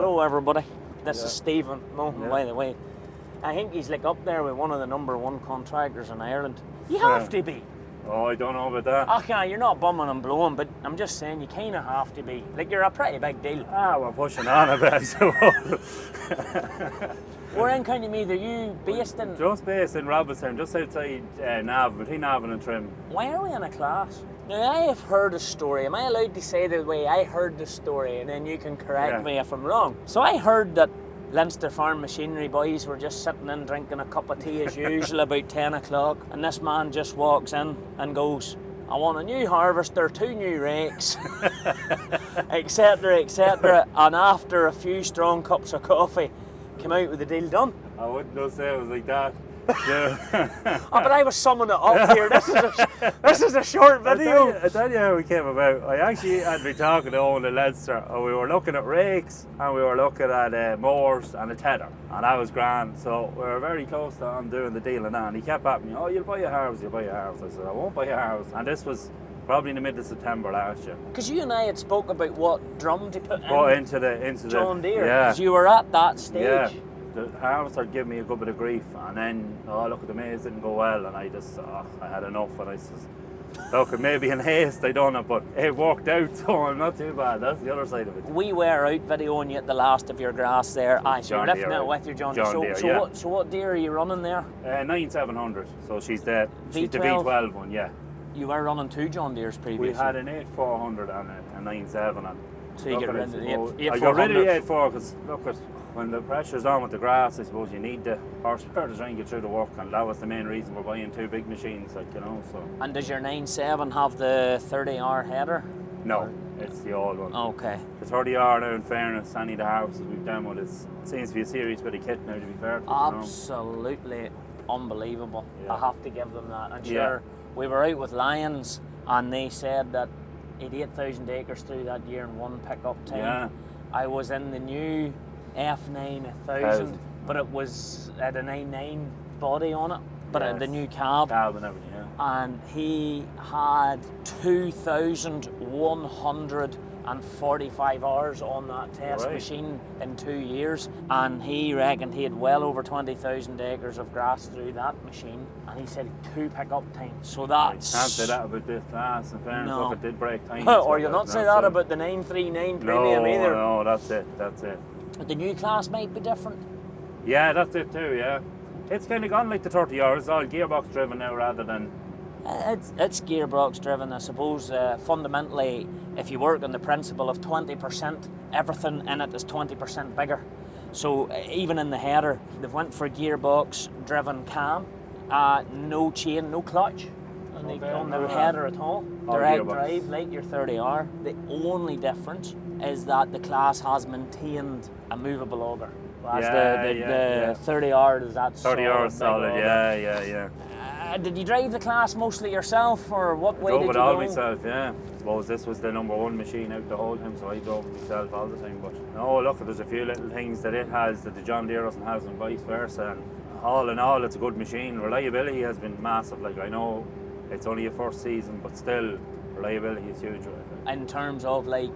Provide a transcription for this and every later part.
Hello everybody, this is Stephen Mohan, by the way. I think he's like up there with one of the #1 contractors in Ireland. You have to be. Oh, I don't know about that. Okay, you're not bumming and blowing, but I'm just saying you kind of have to be. Like, you're a pretty big deal. We're pushing on a bit, I suppose. Where in County Meath are you based in? Just based in Robertstown, just outside Navan, between Navan and Trim. Why are we in a class? Now, I have heard a story. Am I allowed to say the way I heard the story, and then you can correct me if I'm wrong? So I heard that Linster Farm Machinery boys were just sitting in drinking a cup of tea as usual about 10 o'clock, and this man just walks in and goes, I want a new harvester, 2 new rakes, etc, etc, and after a few strong cups of coffee, came out with the deal done. I wouldn't say it was like that. But I was summing it up here. This is a short video. I tell you how we came about. I actually had been talking to Owen in Linster, and we were looking at rakes, and we were looking at mowers and a tether, and that was grand. So we were very close to on doing the deal and that, and he kept at me, oh, you'll buy a harvest, you'll buy a harvest. I said, I won't buy a harvest. And this was probably in the middle of September last year. Because you and I had spoke about what drum to put into the John Deere. Because you were at that stage. Yeah. The harvester gave me a good bit of grief, and then, look, the maize didn't go well, and I just, I had enough, and I said, look, maybe in haste I done it, but it worked out, so I'm not too bad. That's the other side of it. We were out videoing you at the last of your grass there. So you're lifting it with your John Deere. So what Deere are you running there? 9700, so she's the V12 one, yeah. You were running 2 John Deeres previously? We had an 8400 and a 97. So you got rid of the 8400? I got rid of the 84 because, look, when the pressure's on with the grass, I suppose you need the horsepower to try and get through the work, and that was the main reason we're buying 2 big machines, like, you know, so. And does your 97 have the 30R header? No, it's the old one. Okay. The 30R now, in fairness, any of the harvests we've done with it seems to be a serious bit of kit now, to be fair. Absolutely unbelievable. Yeah. I have to give them that. And sure, we were out with Lions, and they said that 88,000 acres through that year in one pickup time. Yeah. I was in the new F9 1000, but it was at a 99 body on it, but the new cab. Cab and everything, yeah. And he had 2,145 hours on that test machine in 2 years, and he reckoned he had well over 20,000 acres of grass through that machine, and he said 2 pickup times. So that's... I can't say that about this class, in fairness, look, it did break time. Or you'll not say that about the 939 Premium either. No, that's it. The new class might be different. Yeah, that's it too, yeah. It's kind of gone like the 30R, it's all gearbox driven now rather than... It's gearbox driven, I suppose. Fundamentally, if you work on the principle of 20%, everything in it is 20% bigger. So even in the header, they've went for a gearbox driven cam, no chain, no clutch on the header at all. Direct drive like your 30R. The only difference is that the class has maintained a movable auger. Whereas the 30R is that 30R is solid, yeah. Did you drive the class mostly yourself, or what way did you go? I drove it all myself, yeah. I suppose this was the #1 machine out the whole time, so I drove it myself all the time. But no, look, there's a few little things that it has that the John Deere doesn't have, and vice versa. And all in all, it's a good machine. Reliability has been massive. Like, I know it's only a first season, but still, reliability is huge. In terms of like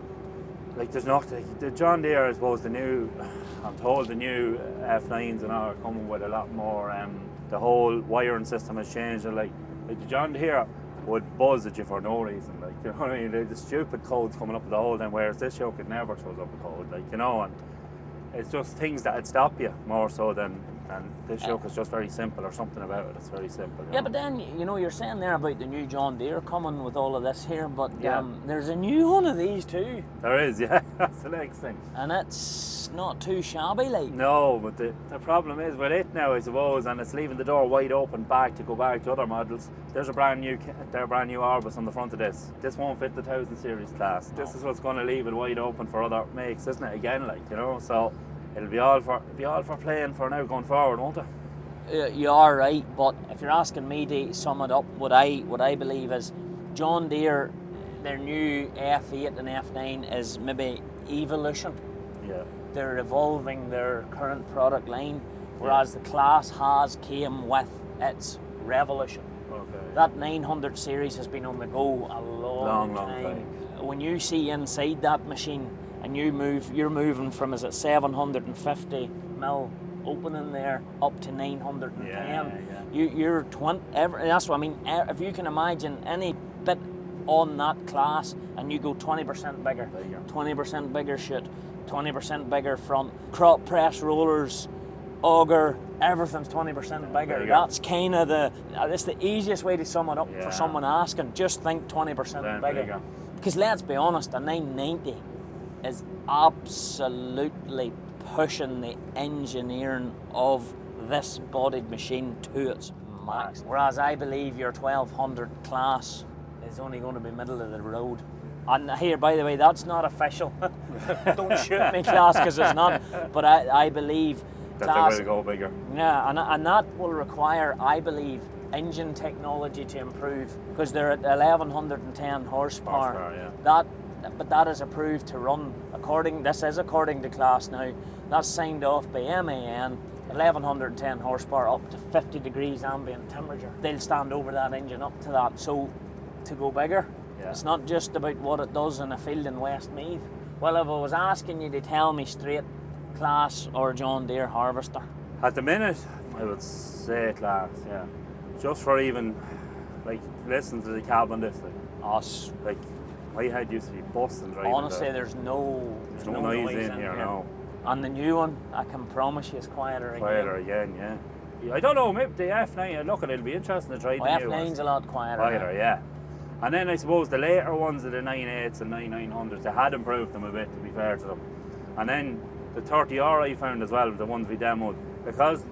there's nothing. The John Deere, I suppose, I'm told the new F9s and all are coming with a lot more. The whole wiring system has changed, and like the John Deere would buzz at you for no reason, like, you know what I mean? The stupid codes coming up the whole time, whereas this yoke, it never throws up a code, like, you know, and it's just things that'd stop you more so than this yoke is just very simple, or something about it. It's very simple. Yeah, but then, you know, you're saying there about the new John Deere coming with all of this here, but there's a new one of these too. There is, yeah. That's the next thing. And it's not too shabby, like. No, but the problem is with it now, I suppose, and it's leaving the door wide open to go back to other models. There's a brand new Orbis on the front of this. This won't fit the 1000 series class. This is what's going to leave it wide open for other makes, isn't it? Again, like, you know, so. It'll be all for playing for now going forward, won't it? You are right, but if you're asking me to sum it up, what I believe is John Deere, their new F8 and F9 is maybe evolution. Yeah. They're evolving their current product line, whereas the CLAAS came with its revolution. Okay. That 900 series has been on the go a long time. When you see inside that machine, and you're moving from, is it 750 mil opening there up to 910. You're 20. That's what I mean. If you can imagine any bit on that class, and you go 20% bigger, 20% bigger chute, 20% bigger front, crop press rollers, auger, everything's 20% bigger. That's kind of that's the easiest way to sum it up for someone asking. Just think 20% bigger. Because let's be honest, a 990 is absolutely pushing the engineering of this bodied machine to its max. Whereas I believe your 1200 class is only going to be middle of the road. And here, by the way, that's not official. Don't shoot me, class, because it's not. But I believe that they're going to go bigger. Yeah, and that will require, I believe, engine technology to improve, because they're at 1110 horsepower. But that is approved to run this is according to CLAAS now. That's signed off by MAN. 1110 horsepower up to 50 degrees ambient temperature. They'll stand over that engine up to that. So to go bigger, it's not just about what it does in a field in West Meath. Well, if I was asking you to tell me straight, CLAAS or John Deere harvester? At the minute, I would say CLAAS, just for even, like, listen to the cab on this, like my head used to be busting driving. Honestly, there's no noise in here. No. And the new one, I can promise you, is quieter again. Quieter again, I don't know, maybe the F9, look, it'll be interesting to try the new ones. F9's a lot quieter. Quieter, And then I suppose the later ones of the 9.8s and 9.900s, they had improved them a bit, to be fair to them. And then the 30R I found as well, the ones we demoed, because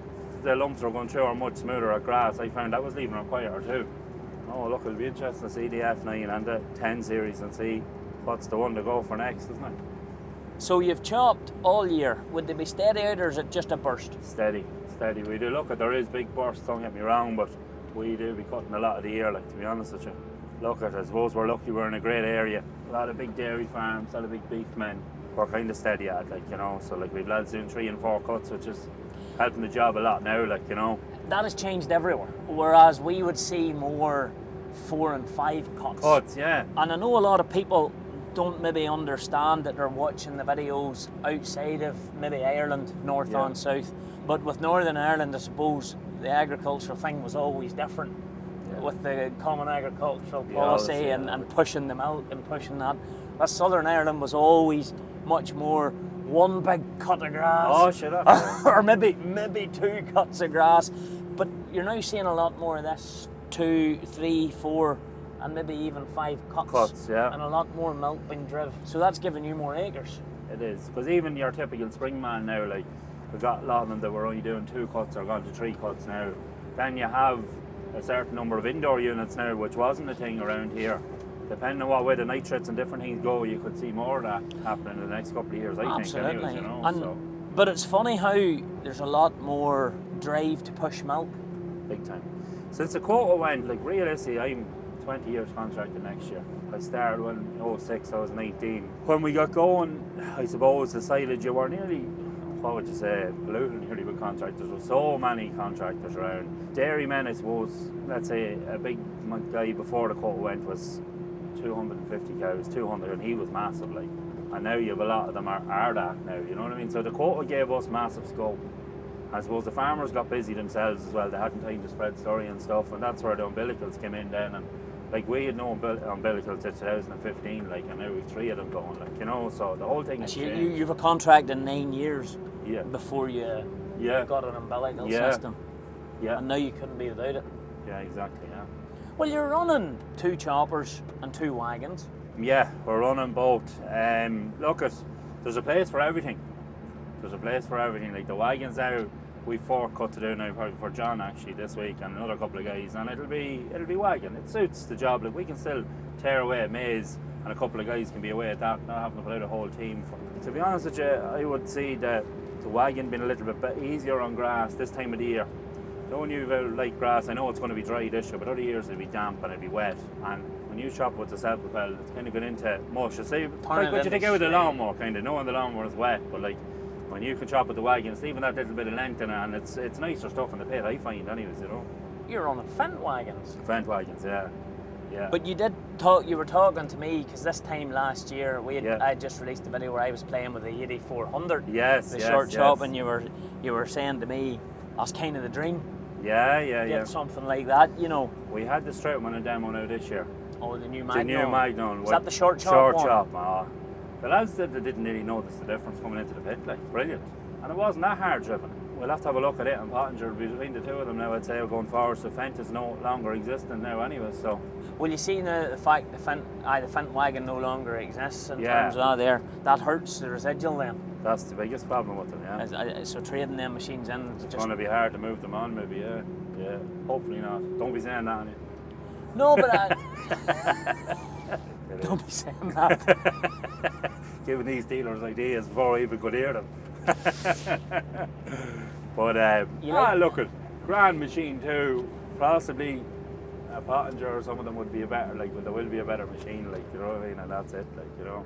the lumps were going through are much smoother at grass, I found that was leaving them quieter too. Oh, look, it'll be interesting to see the F9 and the 10 series and see what's the one to go for next, isn't it? So you've chopped all year. Would they be steady out, or is it just a burst? Steady. We do look at, there is big bursts, don't get me wrong, but we do be cutting a lot of the year, like, to be honest with you. Look at, I suppose we're lucky we're in a great area. A lot of big dairy farms, a lot of big beef men. We're kind of steady at, like, you know, so like we've lads doing 3 and 4 cuts, which is helping the job a lot now, like, you know. That has changed everywhere, whereas we would see more 4 and 5 cuts. And I know a lot of people don't maybe understand that they're watching the videos outside of maybe Ireland, north and south. But with Northern Ireland, I suppose the agricultural thing was always different with the Common Agricultural Policy and pushing them out and pushing that. But Southern Ireland was always much more one big cut of grass. Oh, shut up. Or maybe 2 cuts of grass. But you're now seeing a lot more of this 2, 3, 4, and maybe even 5 cuts. And a lot more milk being driven. So that's giving you more acres. It is, because even your typical spring man now, like, we've got a lot of them that were only doing 2 cuts or gone to 3 cuts now. Then you have a certain number of indoor units now, which wasn't a thing around here. Depending on what way the nitrates and different things go, you could see more of that happening in the next couple of years, I think. Anyways, you know, but it's funny how there's a lot more drive to push milk. Big time. Since the quota went, like, realistically, I'm 20 years contracted next year. I started when 06, I was 19. When we got going, I suppose the silage, you were nearly, what would you say, polluted nearly with contractors. There were so many contractors around. Dairy men, I suppose, let's say a big guy before the quota went was 250 cows, 200, and he was massive, like. And now you have a lot of them are that now, you know what I mean? So the quota gave us massive scope. I suppose the farmers got busy themselves as well. They hadn't time to spread Slurry and stuff, and that's where the umbilicals came in then. And like, we had no umbilicals till 2015, like, and now we've 3 of them going, like, you know. So the whole thing has changed. You've a contract in 9 years before you got an umbilical system. And now you couldn't be without it. Yeah, exactly. Well, you're running 2 choppers and 2 wagons. Yeah, we're running both. Look, there's a place for everything. Like the wagons now, we've 4 cut to do now, probably for John actually this week, and another couple of guys, and it'll be wagon. It suits the job. Like, we can still tear away at maize, and a couple of guys can be away at that, not having to put out a whole team. To be honest with you, I would see the wagon being a little bit easier on grass this time of the year. Don't you like grass? I know it's going to be dry this year, but other years it'll be damp and it'll be wet. And when you chop with the self-propel, it's kind of going into mush. It's like what you take out with the lawnmower, kind of. Knowing the lawnmower is wet, but like when you can chop with the wagon, it's leaving that little bit of length in it, and it's nicer stuff in the pit, I find, anyways, you know. You're on Fent wagons. Fent wagons, yeah. Yeah. But you were talking to me, because this time last year, I just released a video where I was playing with the 8400. Yes, the short chop, and you were saying to me, that's kind of the dream. Yeah. Something like that, you know. We had the straight one, a demo now this year. Oh, the new Magnum. The new Magnum. Is that the short chop Short one? chop, the lads said they didn't really notice the difference coming into the pit, like, brilliant. And it wasn't that hard driven. We'll have to have a look at it, and Pottinger between the two of them now, I'd say, going forward. So Fent is no longer existing now anyway, so. Well, you see now the fact the Fent wagon no longer exists in Yeah. terms of there, that hurts the residual then. That's the biggest problem with them, yeah. So trading them machines in, It's going to be hard to move them on, maybe, yeah. Hopefully not. Don't be saying that, Annie. No, but don't be saying that. Giving these dealers ideas before I even could hear them. But look at grand machine too. Possibly a Pottinger or some of them would be a better, like, there will be a better machine, like, you know what I mean, and that's it, like, you know.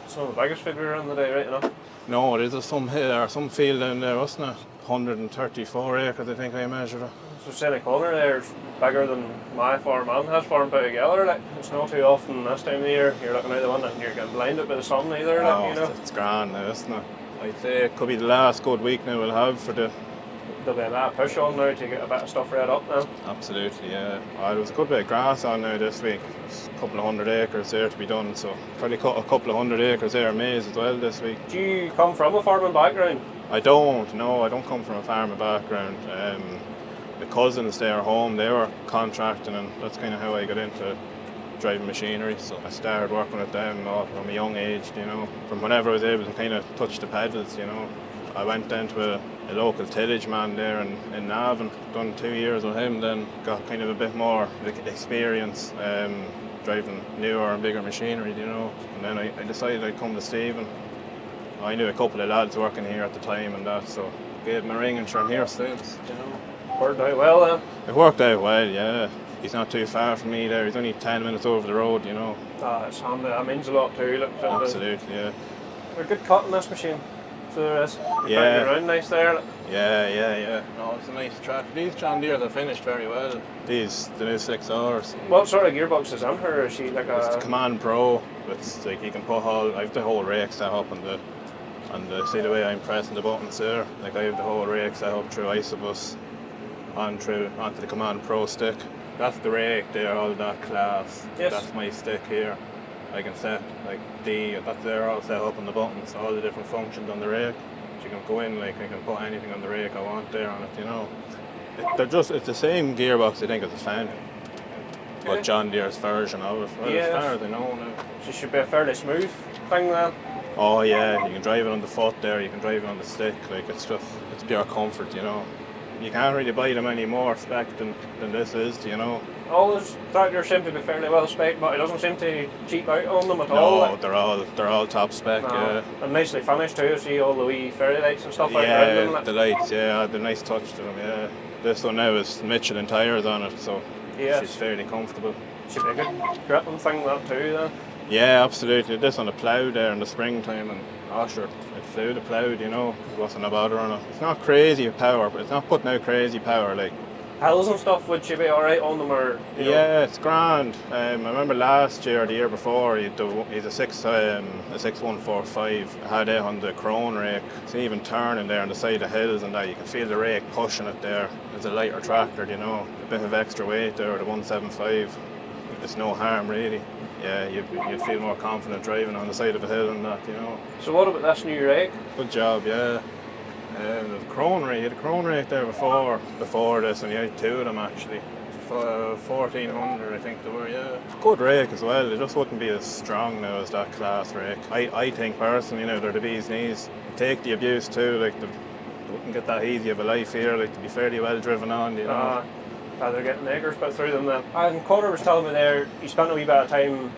Some of the biggest figure on the day, right enough. No, there's some hill or some field down there, wasn't it? 134 acres, I think I measured it. So Senna Corner there's bigger than my farm and his farm put together. Like, it's not too often this time of the year you're looking out the window and you're getting blinded by the sun either. No, like, you know. It's grand now, isn't it? I'd say it could be the last good week now we'll have for the. There'll be a lot of push on now to get a bit of stuff read up now. Absolutely, yeah. There was a good bit of grass on now this week. There's a couple of 100 acres there to be done, so probably cut a couple of 100 acres there of maize as well this week. Do you come from a farming background? I don't come from a farming background. The cousins there home, they were contracting, and that's kind of how I got into driving machinery. So I started working with them from a young age, you know, from whenever I was able to kind of touch the pedals, you know. I went down to a local tillage man there in Navan, done 2 years with him, then got kind of a bit more experience driving newer and bigger machinery, you know. And then I decided I'd come to Stephen. I knew a couple of lads working here at the time and that, so gave him a ring and I'm here since, you know. Worked out well then? It worked out well, yeah. He's not too far from me there, he's only 10 minutes over the road, you know. It's handy, that means a lot too. Look, absolutely, yeah. They're good cut in this machine, so there is. Yeah. Around nice there. Yeah. No, it's a nice tractor. These John Deere are finished very well. The new 6Rs. What sort of gearbox is in her? Is she like It's the Command Pro. It's like you can put I have the whole rake set up and see the way I'm pressing the buttons there. Like I have the whole rake set up through Isobus onto the Command Pro stick. That's the rake there, all that CLAAS. Yes. That's my stick here. I can set that's there all set up on the buttons, all the different functions on the rake. So you can go in, like I can put anything on the rake I want there on it, you know. It's the same gearbox I think as a fan. But John Deere's version of it. Well, as far as I know now. So it should be a fairly smooth thing then. Oh yeah, you can drive it on the foot there, you can drive it on the stick, like it's pure comfort, you know. You can't really buy them any more spec than this is, you know. All those tractors seem to be fairly well spec, but it doesn't seem to cheap out on them at no, all. No, they're all top spec, yeah. And nicely finished too, see all the wee fairy lights and stuff out around them. The lights, yeah, the nice touch to them, yeah. This one now is Michelin tyres on it, so she's fairly comfortable. Should be a good gripping thing that too then. Yeah, absolutely. This on the plough there in the springtime, and sure, it flew the plough, you know, it wasn't a bother on it. It's not crazy power, but it's not putting out crazy power, like. Hills and stuff, would she be alright on them, or? Yeah, it's grand. I remember last year, the year before, he's a 6145. I had it on the crone rake. It's even turning there on the side of the hills and that. You can feel the rake pushing it there. It's a lighter tractor, you know, a bit of extra weight there, the 175. It's no harm really. Yeah, you'd feel more confident driving on the side of a hill and that, you know. So what about this new rake? Good job, yeah. The crone rake, you had a crone rake there before this, and you had two of them actually. 1400 I think they were, yeah. Good rake as well, it just wouldn't be as strong now as that CLAAS rake. I think personally, you know, they're the bee's knees. Take the abuse too, like they wouldn't get that easy of a life here, like to be fairly well driven on, you know. They're getting acres put through them then. And Connor was telling me there, he spent a wee bit of time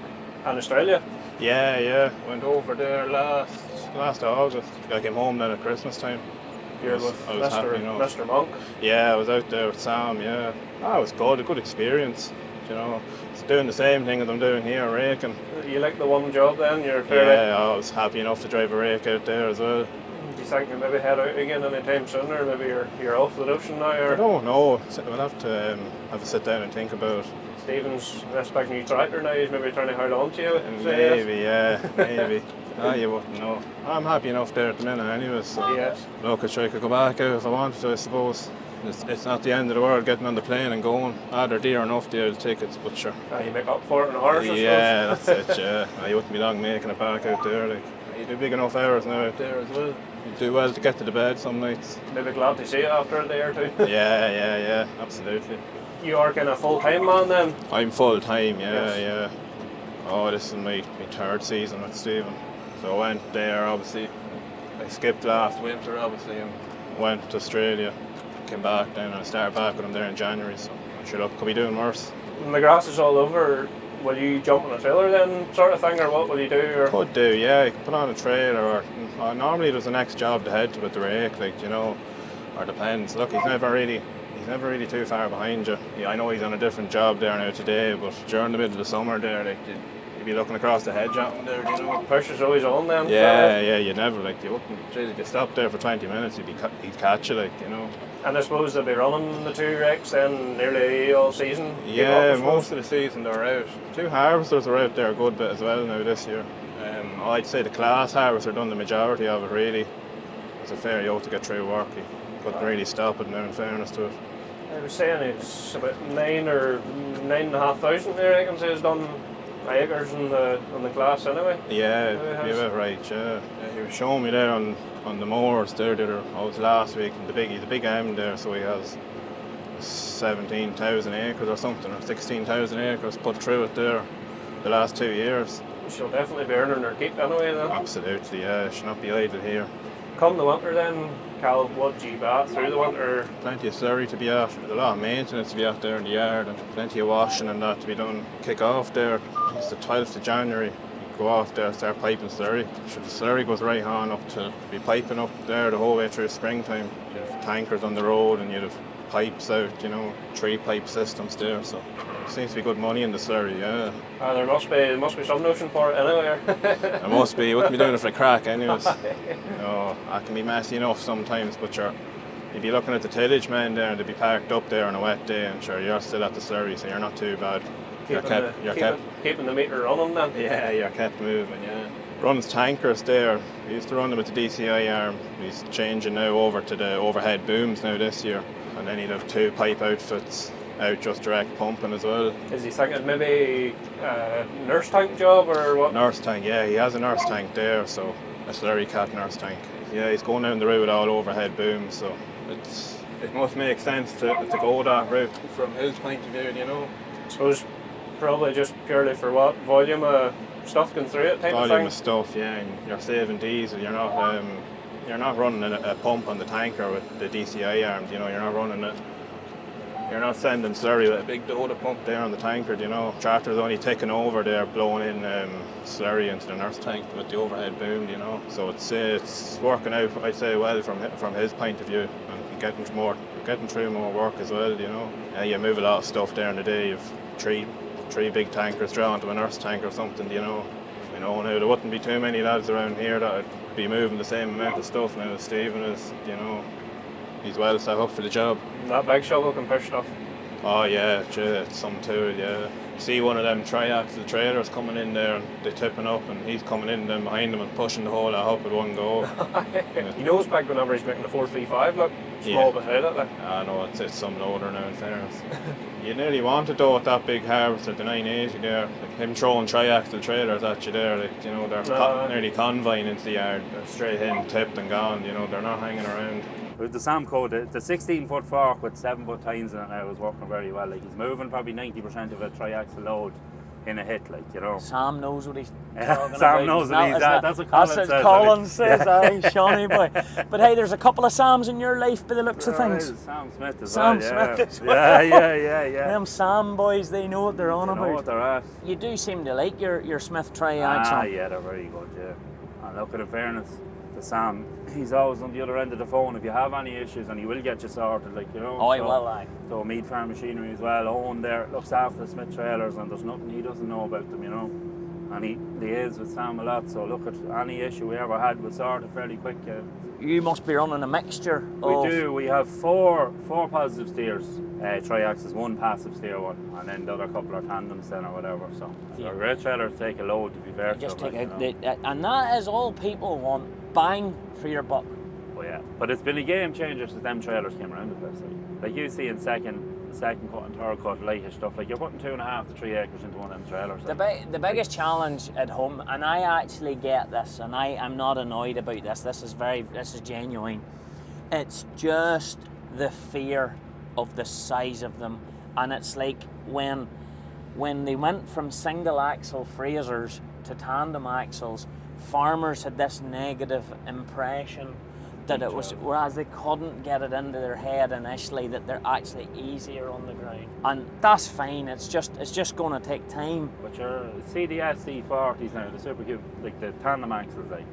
in Australia. Yeah, went over there last August. I came home then at Christmas time. You're with Mr. Monk? Yeah, I was out there with Sam, yeah. It was good, a good experience, you know. It's doing the same thing as I'm doing here, raking. You like the one job then? You're fairly... Yeah, I was happy enough to drive a rake out there as well. Do you think you'll maybe head out again anytime soon, or maybe you're off the ocean now? Or? I don't know. We'll have to have a sit down and think about it. Stephen's expecting a new tractor now, he's maybe trying to hold on to you. Maybe, yeah, maybe. You wouldn't know. I'm happy enough there at the minute anyway, so Yes. look, I could go back out if I wanted to, I suppose. It's not the end of the world getting on the plane and going. They're dear enough, the old tickets, but sure. You make up for it in hours, I suppose. Yeah, that's it, yeah. You wouldn't be long making it back out there. Like, you do big enough hours now out there as well. You do well to get to the bed some nights. Maybe glad to see you after a day or two. Yeah, absolutely. You are kind of full-time man then? I'm full time, Yes. yeah. Oh, this is my third season with Stephen. So I went there, obviously. I skipped last winter, obviously, and went to Australia. Came back then, and I started back with him there in January. So I'm sure, look, could be doing worse. When the grass is all over, will you jump on a trailer then, sort of thing, or what will you do? Or? Could do, yeah. You could put on a trailer, or normally there's the next job to head to with the rake, like, you know, or depends. Look, he's never really really too far behind you. Yeah, I know he's on a different job there now today, but during the middle of the summer there, like, you'd be looking across the hedge out there, you know. Pearce is always on then? Yeah, you never, like, you wouldn't, if you stopped there for 20 minutes, he'd catch you, like, you know. And I suppose they'll be running the two rakes then nearly all season? Yeah, most of the season they're out. Two harvesters are out there a good bit as well now this year. I'd say the CLAAS harvester done the majority of it, really. It's a fair yoke to get through work. He couldn't really stop it now, in fairness to it. I was saying it's about 9 or 9,500 I reckon is done acres on the CLAAS anyway. Yeah, you're about right, yeah. He was showing me there on the moors there, was last week, and he's a big M there, so he has 17,000 acres or something, or 16,000 acres put through it there the last 2 years. She'll definitely be earning her keep anyway then. Absolutely, yeah, she'll not be idle here. Come the winter then, Cal, what do you bat through the winter? Plenty of slurry to be at, there's a lot of maintenance to be out there in the yard, and plenty of washing and that to be done. Kick off there, it's the 12th of January. Go off there, start piping slurry. So the slurry goes right on up to be piping up there the whole way through springtime. You'd have tankers on the road and you'd have pipes out, you know, 3 pipe systems there. So it seems to be good money in the slurry, yeah. There must be some notion for it anyway. There must be. You wouldn't be doing it for the crack anyways. No, that can be messy enough sometimes, but you'd be looking at the tillage men there and they'd be parked up there on a wet day, and sure, you're still at the slurry, so you're not too bad. Keeping the meter running then? Yeah, you're kept moving, yeah. Runs tankers there. We used to run them with the DCI arm. He's changing now over to the overhead booms now this year. And then he'd have 2 pipe outfits out just direct pumping as well. Is he thinking maybe a nurse tank job or what? Nurse tank, yeah, he has a nurse tank there, so a slurry cat nurse tank. Yeah, he's going down the route with all overhead booms, so it must make sense to go that route from his point of view, you know. I suppose probably just purely for what? Volume of stuff going through it type of thing? Volume of stuff, yeah, and you're saving diesel. You're not running a pump on the tanker with the DCI arm, you know, you're not sending slurry with a big Doda pump there on the tanker, you know. Tractor's only taking over there, blowing in slurry into the nurse tank with the overhead boom, you know. So it's working out, I'd say, well from his point of view, and getting through more work as well, you know. Yeah, you move a lot of stuff there in the day. You've three big tankers drawn to a nurse tank or something, you know. You know, now there wouldn't be too many lads around here that would be moving the same amount of stuff now as Stephen is, you know. He's well set up for the job. That big shovel can push stuff. Oh yeah, it's something to it, yeah. See one of them tri-axle trailers coming in there and they're tipping up, and he's coming in then behind them and pushing the whole lot up at one go. Yeah. He knows back whenever he's making the 435 look small beside it. Like. I know, it's some loader now in fairness. You nearly wanted though with that big harvester, the 980 there, like him throwing tri-axle trailers at you there, like, you know, they're nearly convoying into the yard. They're straight in, tipped and gone, you know, they're not hanging around. With the Samco, the 16-foot fork with 7-foot tines in it now is working very well. Like, he's moving probably 90% of a tri-axle load in a hit, like, you know. Sam knows what he's talking Sam about. knows what he's at. That's what Colin says. Colin says, aye, Shawnee boy. But hey, there's a couple of Sams in your life by the looks of things. Sam Smith as Sam well. Smith as well. Yeah. Them Sam boys, they know what they're on about. They know what they're at. You do seem to like your Smith tri-axle. Yeah, they're very good, yeah. And look at, in fairness to Sam, he's always on the other end of the phone if you have any issues, and he will get you sorted, like, you know. Oh, he will, aye. So Meath Farm Machinery as well, Owen there looks after the Smith trailers, and there's nothing he doesn't know about them, you know. and he liaises with Sam a lot. So look, at any issue we ever had was sorted fairly quick. You must be running a mixture. We do. We have four positive steers, tri-axis, one passive steer one, and then the other couple are tandems then or whatever. So Yeah. a great trailer to take a load, to be fair. Just to take them, out like, you know. and that is all people want. Bang for your buck. Oh yeah, but it's been a game changer since them trailers came around the place. Like you see in second cut and third cut, lightish stuff. Like you're putting 2.5 to 3 acres into one of them trailers. The biggest challenge at home, and I actually get this, and I'm not annoyed about this. This is genuine. It's just the fear of the size of them, and it's like when they went from single axle Frasers to tandem axles, farmers had this negative impression that it was, whereas they couldn't get it into their head initially that they're actually easier on the ground, and that's fine. It's just going to take time. But your CDS C40s now, the Super Cube, like the tandem axles, like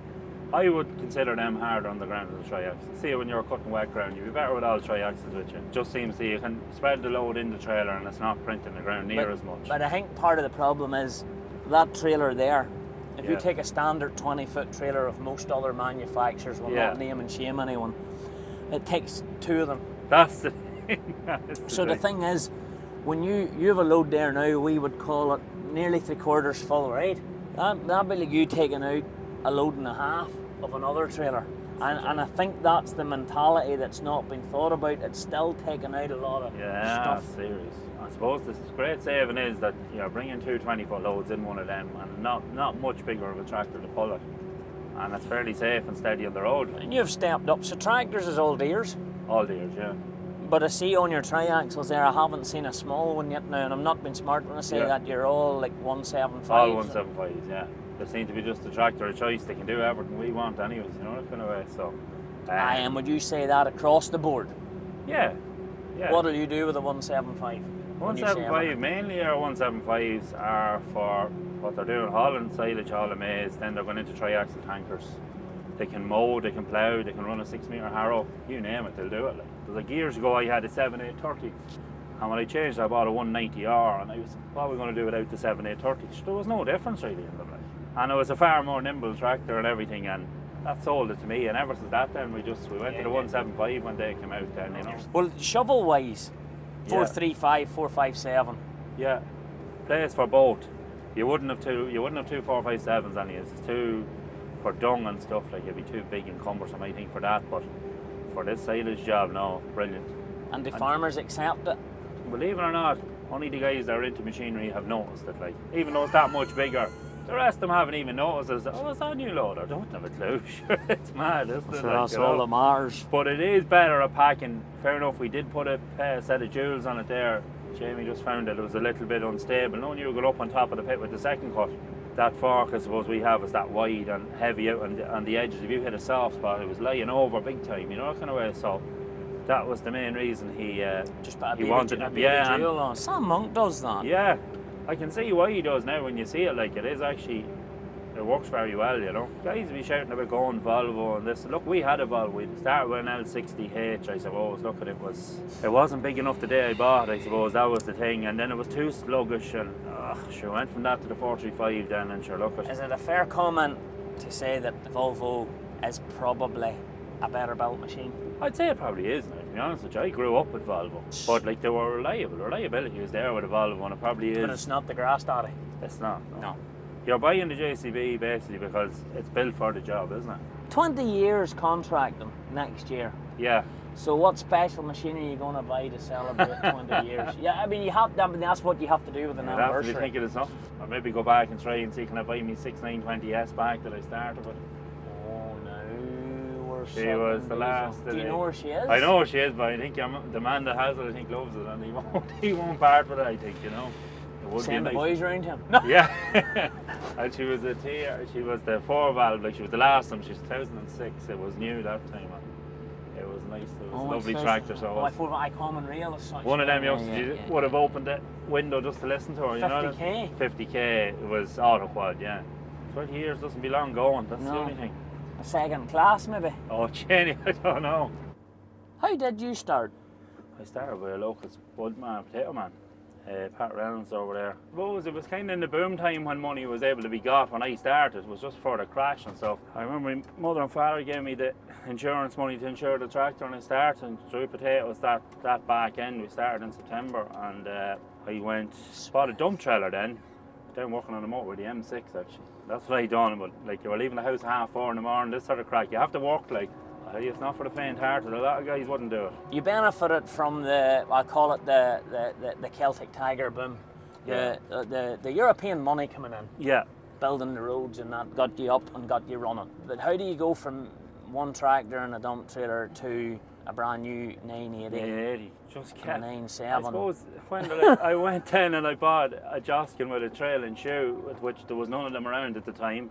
I would consider them harder on the ground than the tri-axles. See, when you're cutting wet ground, you'd be better with all tri-axles with you. It just seems that you can spread the load in the trailer and it's not printing the ground near as much. But I think part of the problem is that trailer there. If you Yeah. take a standard 20-foot trailer of most other manufacturers, will Yeah. not name and shame anyone, it takes two of them. That's the thing. So the thing is, when you have a load there now, we would call it nearly 3/4 full, right? That'd be like you taking out a load and a half of another trailer. And I think that's the mentality that's not been thought about. It's still taking out a lot of stuff. Serious. I suppose the great saving is that you're bringing 2 20-foot loads in one of them and not much bigger of a tractor to pull it. And it's fairly safe and steady on the road. And you've stepped up. So tractors is all Deeres. All the years, yeah. But I see on your tri-axles there, I haven't seen a small one yet now, and I'm not being smart when I say Yeah. that. You're all like 175s. All 175s, yeah. They seem to be just a tractor of choice. They can do everything we want anyways, you know, that kind of way. So, And would you say that across the board? yeah. What do you do with a 175? when you say 175, mainly our 175s are for what they're doing, hauling silage, hauling maize, then they're going into tri-axle tankers. They can mow, they can plough, they can run a 6-metre harrow, you name it, they'll do it. Like years ago I had a 7830, and when I changed I bought a 190R, and I was, what are we going to do without the 7830? There was no difference really in them. And it was a far more nimble tractor and everything, and that sold it to me, and ever since that then we went to the 175 when they came out then, you know. Well, shovel wise, 435, 457. Yeah, place for both. You wouldn't have two 457s any. It's two for dung and stuff, like it'd be too big and cumbersome I think for that, but for this silage job, no, brilliant. And the farmers accept it? Believe it or not, only the guys that are into machinery have noticed it, like, even though it's that much bigger. The rest of them haven't even noticed. It's that new load. I don't have a clue. It's mad, isn't it? So that's all that matters. But it is better at packing. Fair enough, we did put a set of jewels on it there. Jamie just found that it was a little bit unstable. No, you got up on top of the pit with the second cut. That fork, I suppose we have, is that wide and heavy out on the edges. If you hit a soft spot, it was laying over big time, you know, that kind of way. So that was the main reason he wanted it. Yeah, jewel on. Sam Monk does that. Yeah, I can see why he does now when you see it. Like, it is actually, it works very well, you know. Guys be shouting about going Volvo and this. Look, we had a Volvo. We started with an L60H, I suppose. Look, it wasn't big enough the day I bought it, I suppose. That was the thing. And then it was too sluggish, and sure, went from that to the 435 then, and sure, look. Is it a fair comment to say that the Volvo is probably a better built machine? I'd say it probably is now, to be honest with you. I grew up with Volvo, but like, they were reliable. Reliability was there with a Volvo, and it probably is. But it's not the grass daddy. It's not. No. You're buying the JCB basically because it's built for the job, isn't it? 20 years contracting next year. Yeah. So what special machine are you going to buy to celebrate 20 years? Yeah, I mean, that's what you have to do with an You'd have to anniversary. be thinking of something. Or maybe go back and try and see, can I buy me 6920S back that I started with? Oh no, we're She was the last. Do you know where she is? I know where she is, but I think the man that has it, I think, loves it, and he won't part with it, I think, you know. It would Send be the nice. boys around him. No. Yeah. And she was the 4-valve, like she was the last one. She was 2006. It was new that time. It was nice. It was a lovely tractor. So I thought I common rail as such. one of them youngsters would have opened the window just to listen to her. 50k? 50k. It was auto quad, yeah. 20 years doesn't be long going. That's the only thing. A second class, maybe. Oh, Jenny, I don't know. How did you start? I started with a local spud man, potato man. Pat Reynolds over there. I suppose it was kind of in the boom time when money was able to be got when I started. It was just for the crash and stuff. I remember my mother and father gave me the insurance money to insure the tractor, and I started and drew potatoes that back end. We started in September, and I went, bought a dump trailer then working on the motor with the M6 actually. That's what I done, but like you were leaving the house at 4:30 in the morning, this sort of crack. You have to work like, it's not for the faint-hearted. A lot of guys wouldn't do it. You benefited from I call it the Celtic Tiger boom. Yeah. The European money coming in. Yeah. Building the roads and that got you up and got you running. But how do you go from one tractor and a dump trailer to a brand new 980? 980. Just kept. 97. I suppose when I went in and I bought a Joskin with a trailing shoe, with which there was none of them around at the time.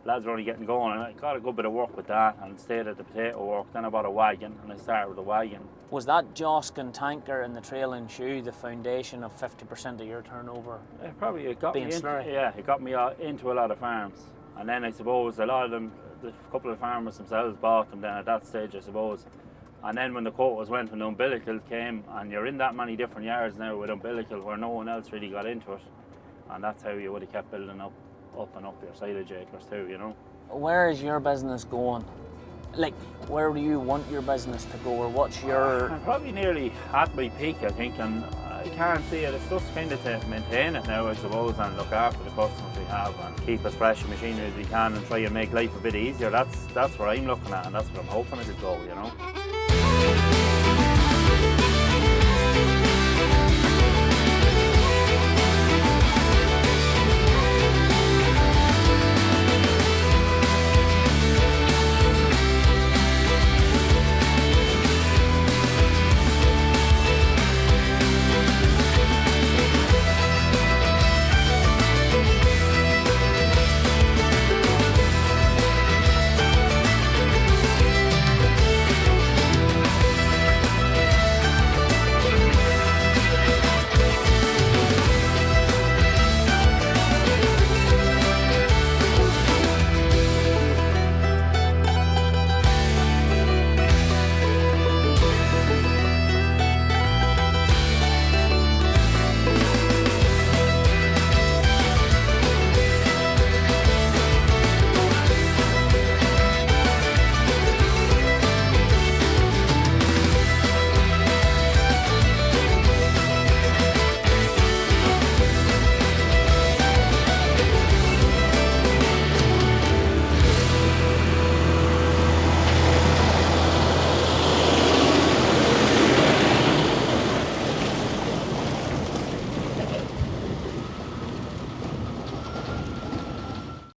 Lads were only getting going, and I got a good bit of work with that and stayed at the potato work. Then I bought a wagon, and I started with a wagon. Was that Joskin tanker and the trailing shoe the foundation of 50% of your turnover? It got being me into, Slurry? yeah, it got me into a lot of farms. And then I suppose a lot of them, a couple of farmers themselves bought them then at that stage, I suppose. And then when the quotas went and the umbilicals came, and you're in that many different yards now with umbilical where no one else really got into it, and that's how you would have kept building up and up your silage acres too, you know. Where is your business going? Like, where do you want your business to go, or what's your... I'm probably nearly at my peak, I think, and I can't see it. It's just kind of to maintain it now, I suppose, and look after the customers we have and keep as fresh a machinery as we can and try and make life a bit easier. That's where I'm looking at, and that's where I'm hoping it could go, you know.